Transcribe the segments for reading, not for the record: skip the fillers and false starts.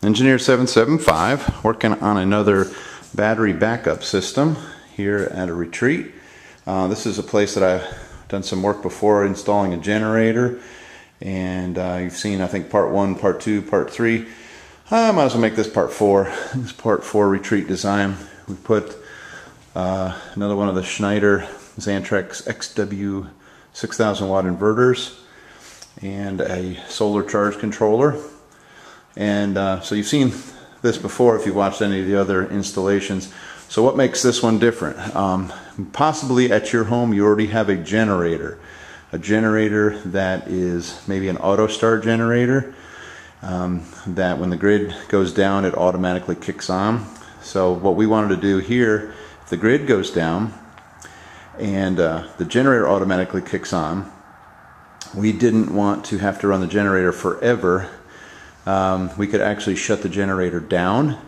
Engineer 775 working on another battery backup system here at a retreat. This is a place that I've done some work before installing a generator, and you've seen, I think, part 1, part 2, part 3. I might as well make this part 4. This is part 4 retreat design. We put another one of the Schneider Xantrex XW 6000 watt inverters and a solar charge controller. And so you've seen this before if you've watched any of the other installations. So what makes this one different? Possibly at your home you already have a generator that is maybe an auto start generator, that when the grid goes down it automatically kicks on. So what we wanted to do here, if the grid goes down and the generator automatically kicks on, we didn't want to have to run the generator forever. We could actually shut the generator down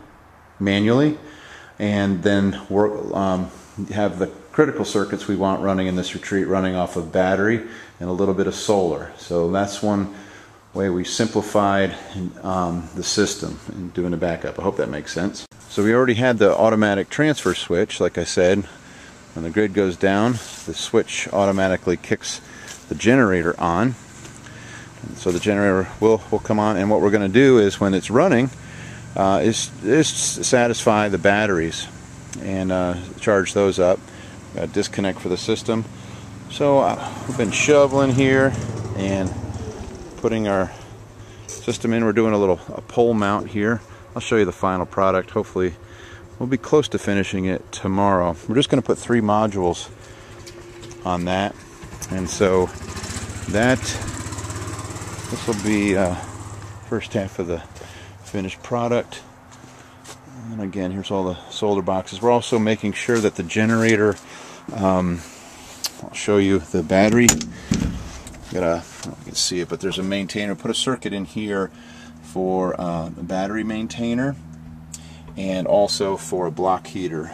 manually and then work, have the critical circuits we want running in this retreat running off of battery and a little bit of solar. So that's one way we simplified the system in doing a backup. I hope that makes sense. So we already had the automatic transfer switch. Like I said, when the grid goes down, the switch automatically kicks the generator on. So the generator will come on, and what we're going to do is when it's running is satisfy the batteries and charge those up. Disconnect for the system. So we've been shoveling here and putting our system in. We're doing a pole mount here. I'll show you the final product. Hopefully we'll be close to finishing it tomorrow. We're just going to put 3 modules on that, and so this will be first half of the finished product. And again, here's all the solar boxes. We're also making sure that the generator, I'll show you the battery. You can see it, but there's a maintainer. Put a circuit in here for the battery maintainer and also for a block heater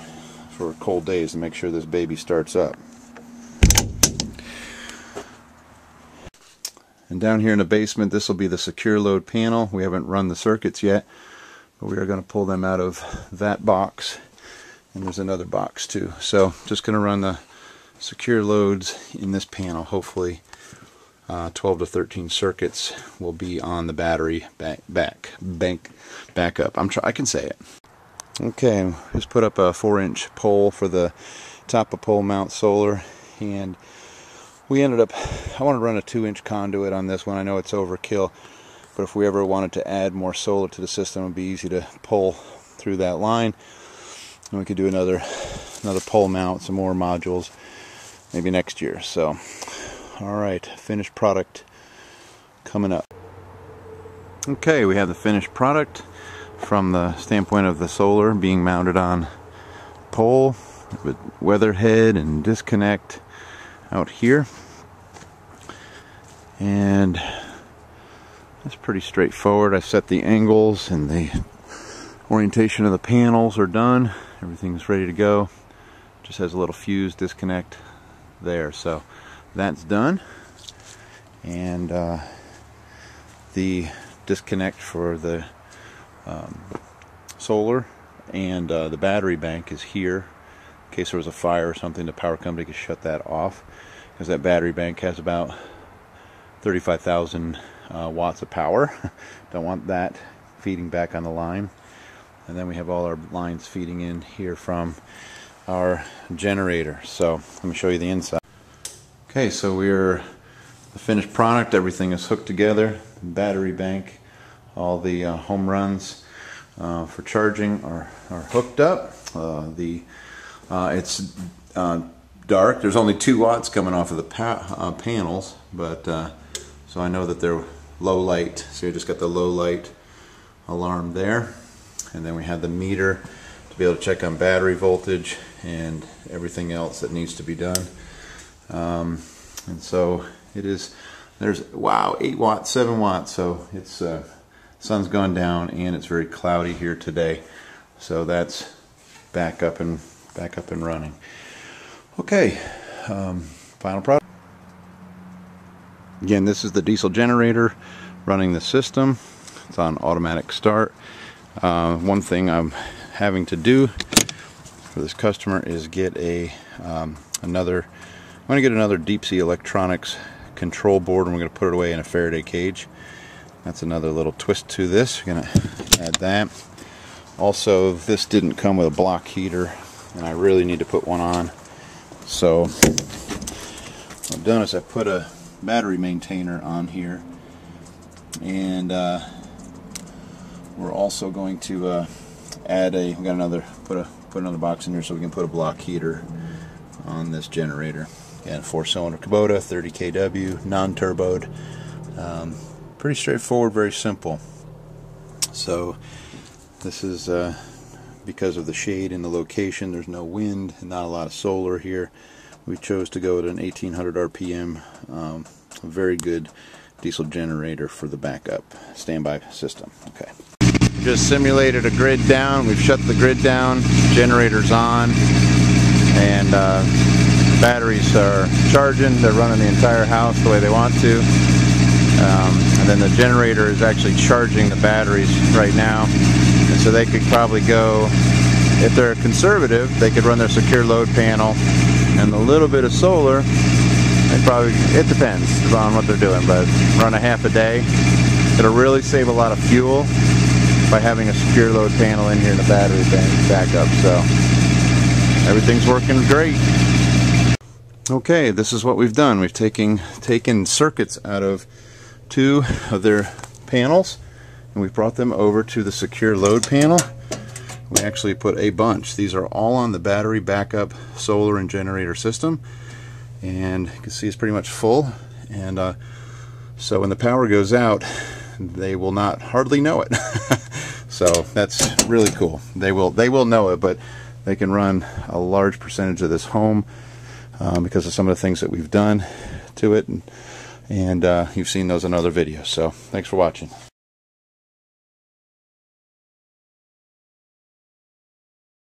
for cold days to make sure this baby starts up. And down here in the basement, this will be the secure load panel. We haven't run the circuits yet, but we are going to pull them out of that box. And there's another box too. So just going to run the secure loads in this panel. Hopefully 12 to 13 circuits will be on the battery backup. I can say it. Okay, just put up a 4-inch pole for the top of pole mount solar, and we ended up, I want to run a 2-inch conduit on this one. I know it's overkill, but if we ever wanted to add more solar to the system, it would be easy to pull through that line. And we could do another pole mount, some more modules, maybe next year. So, alright, finished product coming up. Okay, we have the finished product from the standpoint of the solar being mounted on pole with weatherhead and disconnect out here, and that's pretty straightforward. I set the angles and the orientation of the panels are done. Everything's ready to go. Just has a little fuse disconnect there, so that's done. And the disconnect for the solar and the battery bank is here. In case there was a fire or something, the power company could shut that off, because that battery bank has about 35,000 watts of power. Don't want that feeding back on the line. And then we have all our lines feeding in here from our generator. So let me show you the inside. Okay, so we're the finished product. Everything is hooked together. The battery bank, all the home runs for charging are hooked up. It's dark. There's only 2 watts coming off of the panels, but so I know that they're low light. So you just got the low light alarm there, and then we have the meter to be able to check on battery voltage and everything else that needs to be done. And so it is. There's, wow, 8 watts, 7 watts. So it's sun's gone down and it's very cloudy here today. So that's back up and running. Okay, final product. Again, this is the diesel generator running the system. It's on automatic start, One thing I'm having to do for this customer is get I'm going to get another deep sea electronics control board, and we're going to put it away in a Faraday cage. That's another little twist to this. We're going to add that. Also, this didn't come with a block heater, and I really need to put one on. So what I've done is I put a battery maintainer on here, and we're also going to add we got another put another box in here so we can put a block heater on this generator. Again, 4-cylinder Kubota, 30 kW, non-turboed. Pretty straightforward, very simple. So this is because of the shade in the location. There's no wind and not a lot of solar here. We chose to go at an 1800 RPM. A very good diesel generator for the backup standby system. Okay. Just simulated a grid down. We've shut the grid down. Generator's on, and batteries are charging. They're running the entire house the way they want to. And then the generator is actually charging the batteries right now. And so they could probably go, if they're conservative, they could run their secure load panel and a little bit of solar. It depends on what they're doing, but run a half a day. It'll really save a lot of fuel by having a secure load panel in here and a battery bank backup. So everything's working great. Okay, this is what we've done. We've taken circuits out of 2 of their panels, and we've brought them over to the secure load panel. We actually put a bunch. These are all on the battery backup solar and generator system, and you can see it's pretty much full. And so when the power goes out, they will not hardly know it. So that's really cool. They will know it, but they can run a large percentage of this home because of some of the things that we've done to it, and you've seen those in other videos. So thanks for watching.